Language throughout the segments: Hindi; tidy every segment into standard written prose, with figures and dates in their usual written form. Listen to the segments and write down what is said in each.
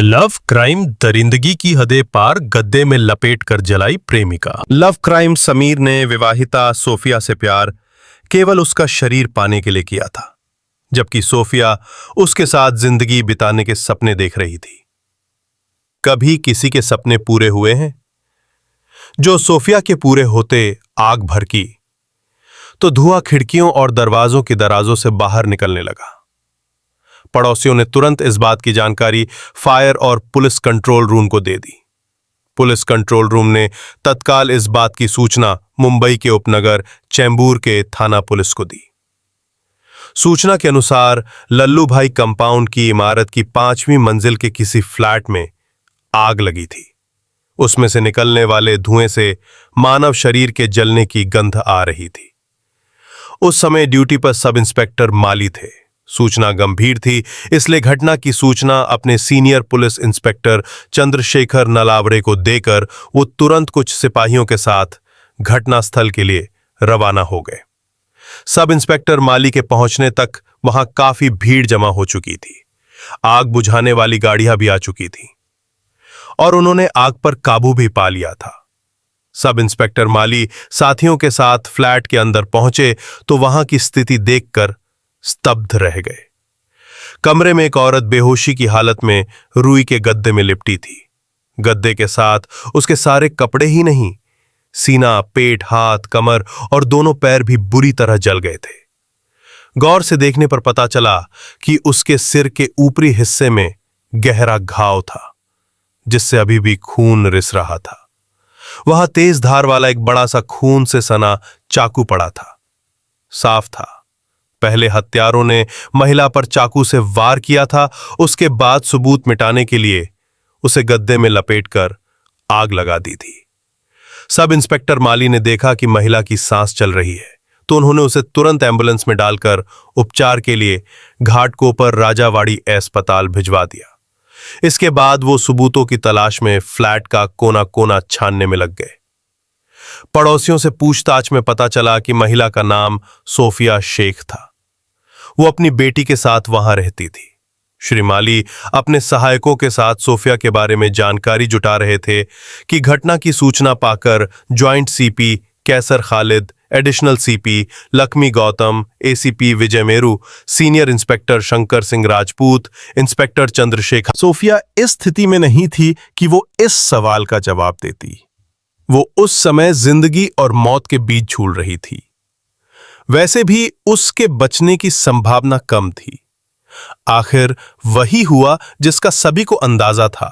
लव क्राइम दरिंदगी की हदें पार गद्दे में लपेट कर जलाई प्रेमिका। लव क्राइम समीर ने विवाहिता सोफिया से प्यार केवल उसका शरीर पाने के लिए किया था, जबकि सोफिया उसके साथ जिंदगी बिताने के सपने देख रही थी। कभी किसी के सपने पूरे हुए हैं? जो सोफिया के पूरे होते आग भड़की तो धुआं खिड़कियों और दरवाजों की दराजों से बाहर निकलने लगा। पड़ोसियों ने तुरंत इस बात की जानकारी फायर और पुलिस कंट्रोल रूम को दे दी। पुलिस कंट्रोल रूम ने तत्काल इस बात की सूचना मुंबई के उपनगर चैंबूर के थाना पुलिस को दी। सूचना के अनुसार लल्लू भाई कंपाउंड की इमारत की 5वीं मंजिल के किसी फ्लैट में आग लगी थी। उसमें से निकलने वाले धुएं से मानव शरीर के जलने की गंध आ रही थी। उस समय ड्यूटी पर सब इंस्पेक्टर माली थे। सूचना गंभीर थी, इसलिए घटना की सूचना अपने senior police inspector Chandrashekhar Nalawade को देकर वो तुरंत कुछ सिपाहियों के साथ घटनास्थल के लिए रवाना हो गए। सब इंस्पेक्टर माली के पहुंचने तक वहां काफी भीड़ जमा हो चुकी थी। आग बुझाने वाली गाड़ियां भी आ चुकी थी और उन्होंने आग पर काबू भी पा लिया था। सब इंस्पेक्टर माली साथियों के साथ फ्लैट के अंदर पहुंचे तो वहां की स्थिति देखकर स्तब्ध रह गए। कमरे में एक औरत बेहोशी की हालत में रुई के गद्दे में लिपटी थी। गद्दे के साथ उसके सारे कपड़े ही नहीं, सीना, पेट, हाथ, कमर और दोनों पैर भी बुरी तरह जल गए थे। गौर से देखने पर पता चला कि उसके सिर के ऊपरी हिस्से में गहरा घाव था, जिससे अभी भी खून रिस रहा था। वहां तेज धार वाला एक बड़ा सा खून से सना चाकू पड़ा था। साफ था, पहले हत्यारों ने महिला पर चाकू से वार किया था। उसके बाद सबूत मिटाने के लिए उसे गद्दे में लपेटकर आग लगा दी थी। सब इंस्पेक्टर माली ने देखा कि महिला की सांस चल रही है, तो उन्होंने उसे तुरंत एम्बुलेंस में डालकर उपचार के लिए घाटकोपर राजावाड़ी अस्पताल भिजवा दिया। इसके बाद वो सबूतों की तलाश में फ्लैट का कोना कोना छानने में लग गए। पड़ोसियों से पूछताछ में पता चला कि महिला का नाम सोफिया शेख था। वो अपनी बेटी के साथ वहां रहती थी। श्री माली अपने सहायकों के साथ सोफिया के बारे में जानकारी जुटा रहे थे कि घटना की सूचना पाकर joint CP Kaiser Khalid, additional CP Laxmi Gautam, ACP Vijay Meru, senior inspector Shankar Singh Rajput, inspector Chandrashekhar. Sophia इस स्थिति में नहीं थी कि वो इस सवाल का जवाब देती। वो उस समय जिंदगी और मौत के बीच झूल रही थी। वैसे भी उसके बचने की संभावना कम थी। आखिर वही हुआ जिसका सभी को अंदाजा था।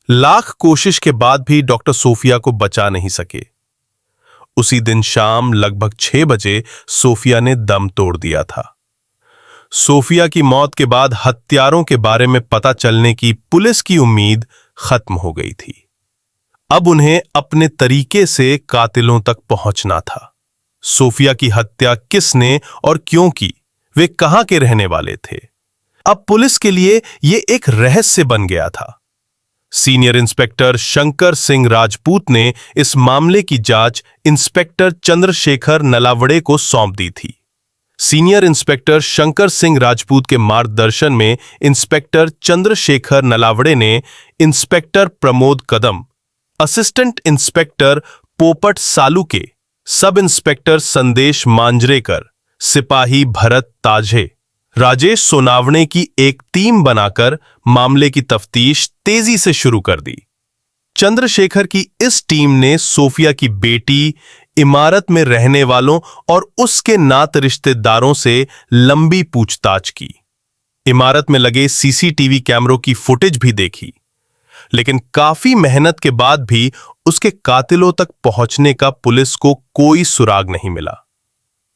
लाख कोशिश के बाद भी डॉक्टर सोफिया को बचा नहीं सके। उसी दिन शाम लगभग 6 बजे सोफिया ने दम तोड़ दिया था। सोफिया की मौत के बाद हत्यारों के बारे में पता चलने की पुलिस की उम्मीद खत्म हो गई थी। अब उन्हें अपने तरीके से कातिलों तक पहुंचना था। सोफिया की हत्या किसने और क्यों की, वे कहां के रहने वाले थे, अब पुलिस के लिए यह एक रहस्य बन गया था। सीनियर इंस्पेक्टर शंकर सिंह राजपूत ने इस मामले की जांच इंस्पेक्टर चंद्रशेखर नलावड़े को सौंप दी थी। सीनियर इंस्पेक्टर शंकर सिंह राजपूत के मार्गदर्शन में इंस्पेक्टर चंद्रशेखर नलावड़े ने इंस्पेक्टर प्रमोद कदम, असिस्टेंट इंस्पेक्टर पोपट सालुके, सब इंस्पेक्टर संदेश मांजरेकर, सिपाही भरत ताजे, राजेश सोनावणे की एक टीम बनाकर मामले की तफ्तीश तेजी से शुरू कर दी। चंद्रशेखर की इस टीम ने सोफिया की बेटी, इमारत में रहने वालों और उसके नात रिश्तेदारों से लंबी पूछताछ की। इमारत में लगे सीसीटीवी कैमरों की फुटेज भी देखी, लेकिन काफी मेहनत के बाद भी उसके कातिलों तक पहुंचने का पुलिस को कोई सुराग नहीं मिला।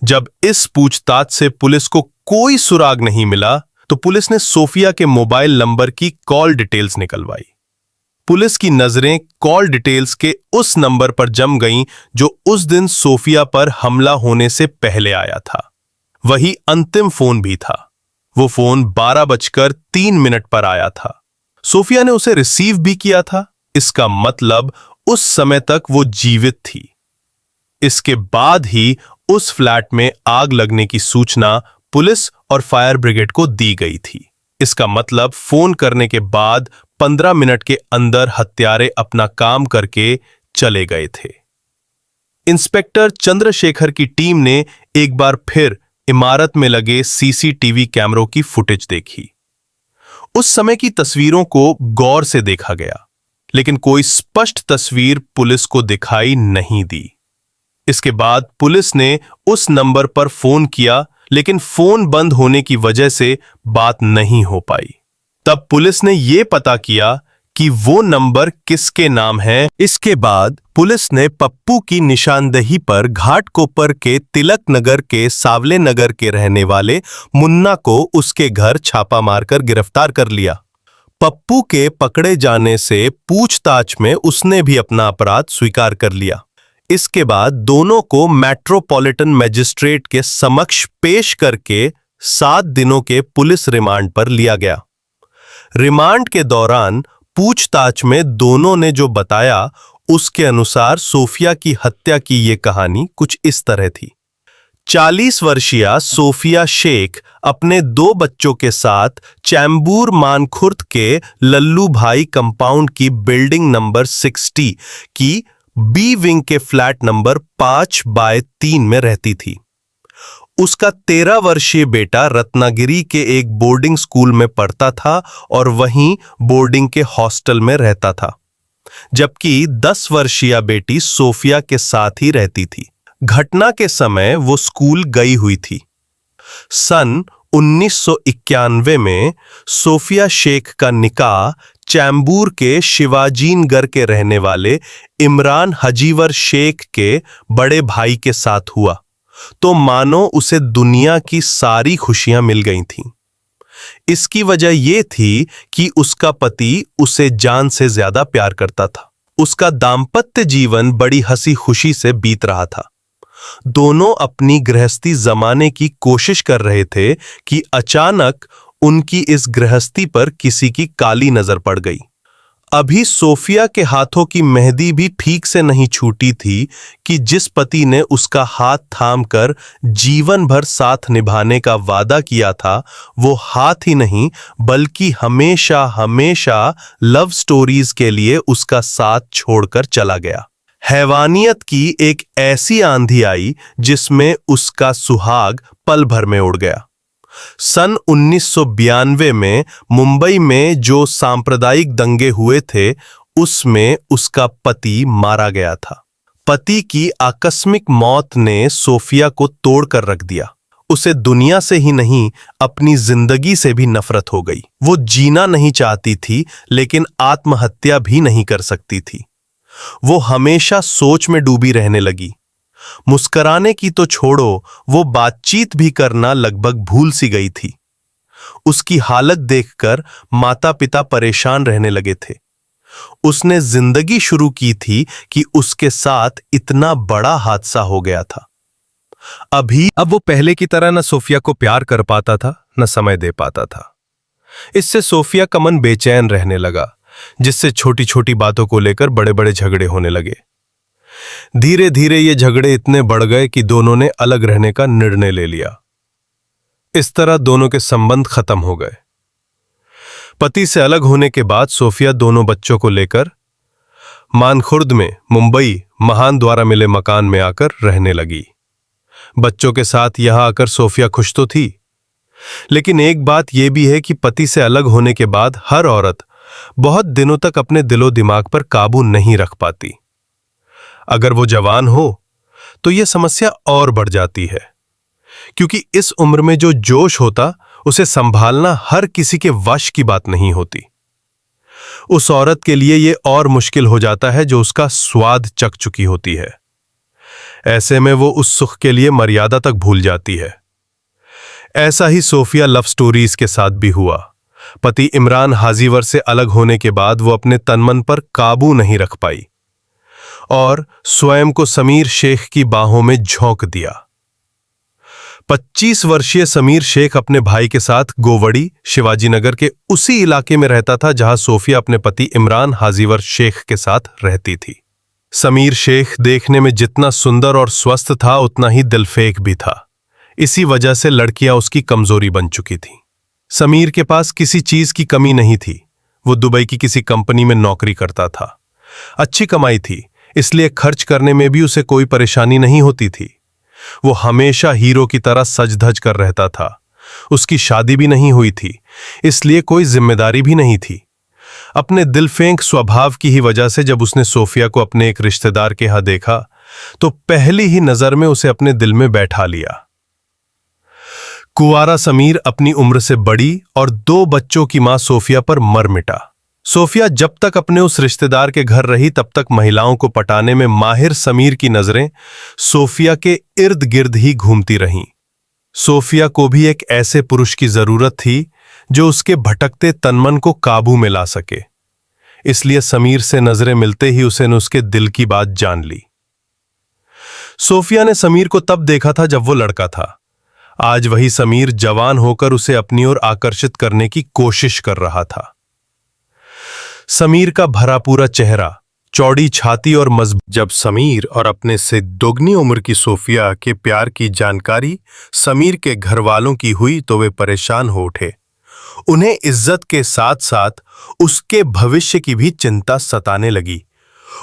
जब इस पूछताछ से पुलिस को कोई सुराग नहीं मिला, तो पुलिस ने सोफिया के मोबाइल नंबर की कॉल डिटेल्स निकलवाई। पुलिस की नजरें कॉल डिटेल्स के उस नंबर पर जम गईं जो उस दिन सोफिया पर हमला होने से पहले आया था। वही अंतिम फोन भी था। वो फोन 12:03 पर आया था। सोफिया ने उसे रिसीव भी किया था। इसका मतलब उस समय तक वो जीवित थी। इसके बाद ही उस फ्लैट में आग लगने की सूचना पुलिस और फायर ब्रिगेड को दी गई थी। इसका मतलब फोन करने के बाद 15 मिनट के अंदर हत्यारे अपना काम करके चले गए थे। इंस्पेक्टर चंद्रशेखर की टीम ने एक बार फिर इमारत में लगे सीसीटीवी कैमरों की फुटेज देखी। उस समय की तस्वीरों को गौर से देखा गया, लेकिन कोई स्पष्ट तस्वीर पुलिस को दिखाई नहीं दी। इसके बाद पुलिस ने उस नंबर पर फोन किया, लेकिन फोन बंद होने की वजह से बात नहीं हो पाई। तब पुलिस ने यह पता किया कि वो नंबर किसके नाम है। इसके बाद पुलिस ने पप्पू की निशानदेही पर घाटकोपर के तिलक नगर के सावले नगर के रहने वाले मुन्ना को उसके घर छापा मारकर गिरफ्तार कर लिया। पप्पू के पकड़े जाने से पूछताछ में उसने भी अपना अपराध स्वीकार कर लिया। इसके बाद दोनों को मेट्रोपॉलिटन मजिस्ट्रेट के समक्ष पेश करके 7 दिनों के पुलिस रिमांड पर लिया गया। रिमांड के दौरान पूछताछ में दोनों ने जो बताया, उसके अनुसार सोफिया की हत्या की ये कहानी कुछ इस तरह थी। 40 वर्षीय सोफिया शेख अपने 2 बच्चों के साथ चैम्बूर मानखुर्द के लल्लू भाई कंपाउंड की बिल्डिंग नंबर 60 की बी विंग के फ्लैट नंबर 5/3 में रहती थी। उसका 13 वर्षीय बेटा रत्नागिरी के एक बोर्डिंग स्कूल में पढ़ता था और वहीं बोर्डिंग के हॉस्टल में रहता था, जबकि 10 वर्षीय बेटी सोफिया के साथ ही रहती थी। घटना के समय वो स्कूल गई हुई थी। सन 1991 में सोफिया शेख का निकाह चैम्बूर के शिवाजीनगर के रहने वाले इमरान हजीवर शेख के बड़े भाई के साथ हुआ, तो मानो उसे दुनिया की सारी खुशियां मिल गई थीं। इसकी वजह यह थी कि उसका पति उसे जान से ज्यादा प्यार करता था। उसका दाम्पत्य जीवन बड़ी हंसी खुशी से बीत रहा था। दोनों अपनी गृहस्थी जमाने की कोशिश कर रहे थे कि अचानक उनकी इस गृहस्थी पर किसी की काली नजर पड़ गई। अभी सोफिया के हाथों की मेहंदी भी ठीक से नहीं छूटी थी कि जिस पति ने उसका हाथ थामकर जीवन भर साथ निभाने का वादा किया था, वो हाथ ही नहीं बल्कि हमेशा हमेशा लव स्टोरीज के लिए उसका साथ छोड़कर चला गया। हैवानियत की एक ऐसी आंधी आई जिसमें उसका सुहाग पल भर में उड़ गया। सन 1992 में मुंबई में जो सांप्रदायिक दंगे हुए थे, उसमें उसका पति मारा गया था। पति की आकस्मिक मौत ने सोफिया को तोड़कर रख दिया। उसे दुनिया से ही नहीं, अपनी जिंदगी से भी नफरत हो गई। वो जीना नहीं चाहती थी, लेकिन आत्महत्या भी नहीं कर सकती थी। वो हमेशा सोच में डूबी रहने लगी। मुस्कुराने की तो छोड़ो, वो बातचीत भी करना लगभग भूल सी गई थी। उसकी हालत देखकर माता पिता परेशान रहने लगे थे। उसने जिंदगी शुरू की थी कि उसके साथ इतना बड़ा हादसा हो गया था। अब वो पहले की तरह न सोफिया को प्यार कर पाता था, न समय दे पाता था। इससे सोफिया का मन बेचैन रहने लगा, जिससे छोटी छोटी बातों को लेकर बड़े बड़े झगड़े होने लगे। धीरे धीरे ये झगड़े इतने बढ़ गए कि दोनों ने अलग रहने का निर्णय ले लिया। इस तरह दोनों के संबंध खत्म हो गए। पति से अलग होने के बाद सोफिया दोनों बच्चों को लेकर मानखुर्द में मुंबई महान द्वारा मिले मकान में आकर रहने लगी। बच्चों के साथ यहां आकर सोफिया खुश तो थी, लेकिन एक बात यह भी है कि पति से अलग होने के बाद हर औरत बहुत दिनों तक अपने दिलो दिमाग पर काबू नहीं रख पाती। अगर वो जवान हो तो यह समस्या और बढ़ जाती है, क्योंकि इस उम्र में जो जोश होता उसे संभालना हर किसी के वश की बात नहीं होती। उस औरत के लिए यह और मुश्किल हो जाता है जो उसका स्वाद चख चुकी होती है। ऐसे में वो उस सुख के लिए मर्यादा तक भूल जाती है। ऐसा ही सोफिया लव स्टोरीज के साथ भी हुआ। पति इमरान हाजीवर से अलग होने के बाद वो अपने तनमन पर काबू नहीं रख पाई और स्वयं को समीर शेख की बाहों में झोंक दिया। 25 वर्षीय समीर शेख अपने भाई के साथ गोवड़ी शिवाजीनगर के उसी इलाके में रहता था जहां सोफिया अपने पति इमरान हाजीवर शेख के साथ रहती थी। समीर शेख देखने में जितना सुंदर और स्वस्थ था, उतना ही दिलफेक भी था। इसी वजह से लड़कियां उसकी कमजोरी बन चुकी थीं। समीर के पास किसी चीज की कमी नहीं थी। वो दुबई की किसी कंपनी में नौकरी करता था। अच्छी कमाई थी, इसलिए खर्च करने में भी उसे कोई परेशानी नहीं होती थी। वो हमेशा हीरो की तरह सज धज कर रहता था। उसकी शादी भी नहीं हुई थी, इसलिए कोई जिम्मेदारी भी नहीं थी। अपने दिलफेंक स्वभाव की ही वजह से जब उसने सोफिया को अपने एक रिश्तेदार के यहां देखा तो पहली ही नजर में उसे अपने दिल में बैठा लिया। कुंवारा समीर अपनी उम्र से बड़ी और 2 बच्चों की मां सोफिया पर मर मिटा। सोफिया जब तक अपने उस रिश्तेदार के घर रही तब तक महिलाओं को पटाने में माहिर समीर की नजरें सोफिया के इर्द गिर्द ही घूमती रहीं। सोफिया को भी एक ऐसे पुरुष की जरूरत थी जो उसके भटकते तनमन को काबू में ला सके। इसलिए समीर से नजरें मिलते ही उसने उसके दिल की बात जान ली। सोफिया ने समीर को तब देखा था जब वो लड़का था। आज वही समीर जवान होकर उसे अपनी ओर आकर्षित करने की कोशिश कर रहा था। समीर का भरा पूरा चेहरा, चौड़ी छाती और मजबूत। जब समीर और अपने से दोगुनी उम्र की सोफिया के प्यार की जानकारी समीर के घर वालों की हुई तो वे परेशान हो उठे। उन्हें इज्जत के साथ साथ उसके भविष्य की भी चिंता सताने लगी।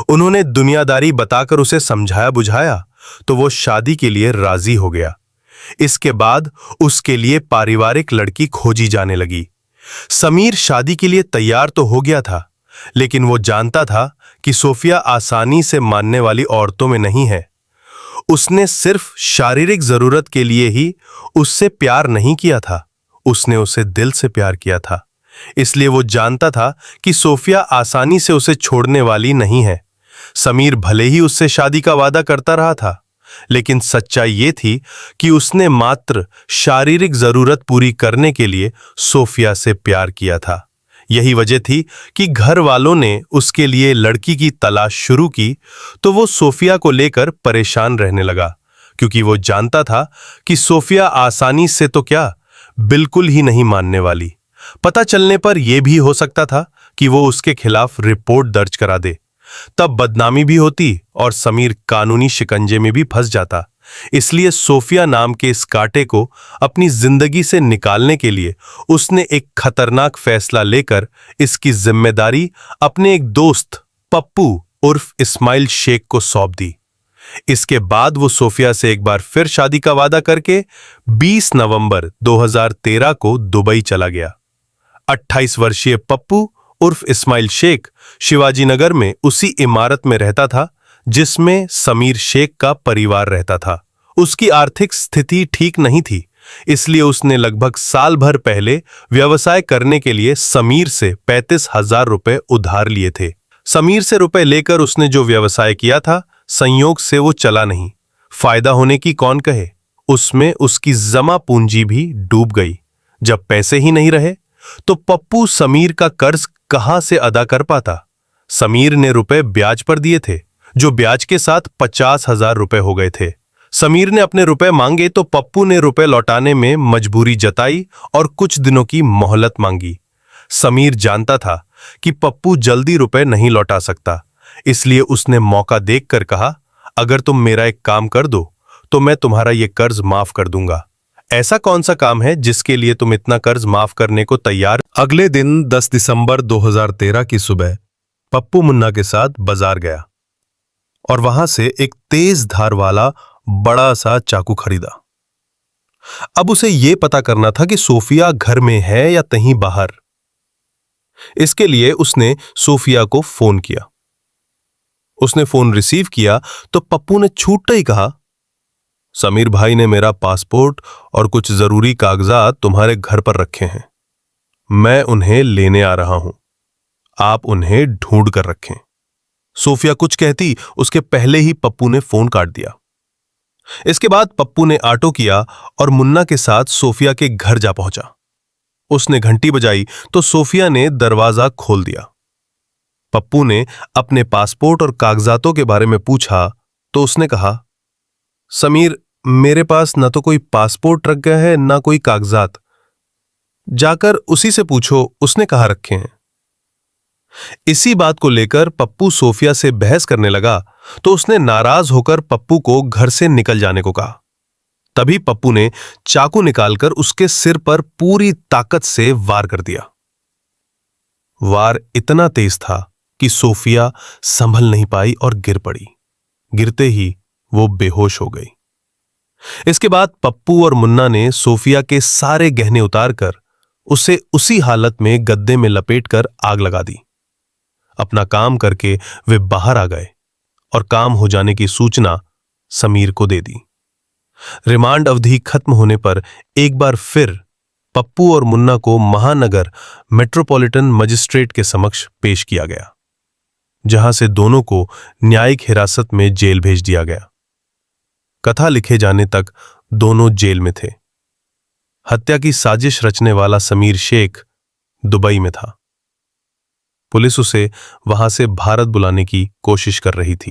उन्होंने दुनियादारी बताकर उसे समझाया बुझाया तो वो शादी के लिए राजी हो गया। इसके बाद उसके लिए पारिवारिक लड़की खोजी जाने लगी। समीर शादी के लिए तैयार तो हो गया था, लेकिन वो जानता था कि सोफिया आसानी से मानने वाली औरतों में नहीं है। उसने सिर्फ शारीरिक जरूरत के लिए ही उससे प्यार नहीं किया था, उसने उसे दिल से प्यार किया था। इसलिए वो जानता था कि सोफिया आसानी से उसे छोड़ने वाली नहीं है। समीर भले ही उससे शादी का वादा करता रहा था, लेकिन सच्चाई ये थी कि उसने मात्र शारीरिक जरूरत पूरी करने के लिए सोफिया से प्यार किया था। यही वजह थी कि घर वालों ने उसके लिए लड़की की तलाश शुरू की तो वो सोफिया को लेकर परेशान रहने लगा, क्योंकि वो जानता था कि सोफिया आसानी से तो क्या, बिल्कुल ही नहीं मानने वाली। पता चलने पर यह भी हो सकता था कि वो उसके खिलाफ रिपोर्ट दर्ज करा दे, तब बदनामी भी होती और समीर कानूनी शिकंजे में भी फंस जाता। इसलिए सोफिया नाम के इस कांटे को अपनी जिंदगी से निकालने के लिए उसने एक खतरनाक फैसला लेकर इसकी जिम्मेदारी अपने एक दोस्त पप्पू उर्फ इस्माइल शेख को सौंप दी। इसके बाद वो सोफिया से एक बार फिर शादी का वादा करके 20 नवंबर 2013 को दुबई चला गया। 28 वर्षीय पप्पू उर्फ इस्माइल शेख शिवाजी नगर में उसी इमारत में रहता था जिसमें समीर शेख का परिवार रहता था। उसकी आर्थिक स्थिति ठीक नहीं थी, इसलिए उसने लगभग साल भर पहले व्यवसाय करने के लिए समीर से 35,000 रुपए उधार लिए थे। समीर से रुपए लेकर उसने जो व्यवसाय किया था, संयोग से वो चला नहीं। फायदा होने की कौन कहे, उसमें उसकी जमा पूंजी भी डूब गई। जब पैसे ही नहीं रहे तो पप्पू समीर का कर्ज कहां से अदा कर पाता। समीर ने रुपए ब्याज पर दिए थे, जो ब्याज के साथ 50,000 रुपए हो गए थे। समीर ने अपने रुपए मांगे तो पप्पू ने रुपए लौटाने में मजबूरी जताई और कुछ दिनों की मोहलत मांगी। समीर जानता था कि पप्पू जल्दी रुपए नहीं लौटा सकता, इसलिए उसने मौका देखकर कहा, अगर तुम मेरा एक काम कर दो तो मैं तुम्हारा ये कर्ज माफ कर दूंगा। ऐसा कौन सा काम है जिसके लिए तुम इतना कर्ज माफ करने को तैयार? अगले दिन 10 दिसंबर 2013 की सुबह पप्पू मुन्ना के साथ बाजार गया और वहां से एक तेज धार वाला बड़ा सा चाकू खरीदा। अब उसे यह पता करना था कि सोफिया घर में है या कहीं बाहर। इसके लिए उसने सोफिया को फोन किया। उसने फोन रिसीव किया तो पप्पू ने छूटते ही कहा, समीर भाई ने मेरा पासपोर्ट और कुछ जरूरी कागजात तुम्हारे घर पर रखे हैं, मैं उन्हें लेने आ रहा हूं, आप उन्हें ढूंढ कर रखें। सोफिया कुछ कहती उसके पहले ही पप्पू ने फोन काट दिया। इसके बाद पप्पू ने ऑटो किया और मुन्ना के साथ सोफिया के घर जा पहुंचा। उसने घंटी बजाई तो सोफिया ने दरवाजा खोल दिया। पप्पू ने अपने पासपोर्ट और कागजातों के बारे में पूछा तो उसने कहा, समीर, मेरे पास न तो कोई पासपोर्ट रख गया है ना कोई कागजात, जाकर उसी से पूछो उसने कहाँ रखे हैं। इसी बात को लेकर पप्पू सोफिया से बहस करने लगा तो उसने नाराज होकर पप्पू को घर से निकल जाने को कहा। तभी पप्पू ने चाकू निकालकर उसके सिर पर पूरी ताकत से वार कर दिया। वार इतना तेज था कि सोफिया संभल नहीं पाई और गिर पड़ी। गिरते ही वो बेहोश हो गई। इसके बाद पप्पू और मुन्ना ने सोफिया के सारे गहने उतारकर उसे उसी हालत में गद्दे में लपेटकर आग लगा दी। अपना काम करके वे बाहर आ गए और काम हो जाने की सूचना समीर को दे दी। रिमांड अवधि खत्म होने पर एक बार फिर पप्पू और मुन्ना को महानगर मेट्रोपॉलिटन मजिस्ट्रेट के समक्ष पेश किया गया, जहां से दोनों को न्यायिक हिरासत में जेल भेज दिया गया। कथा लिखे जाने तक दोनों जेल में थे। हत्या की साजिश रचने वाला समीर शेख दुबई में था। पुलिस उसे वहां से भारत बुलाने की कोशिश कर रही थी।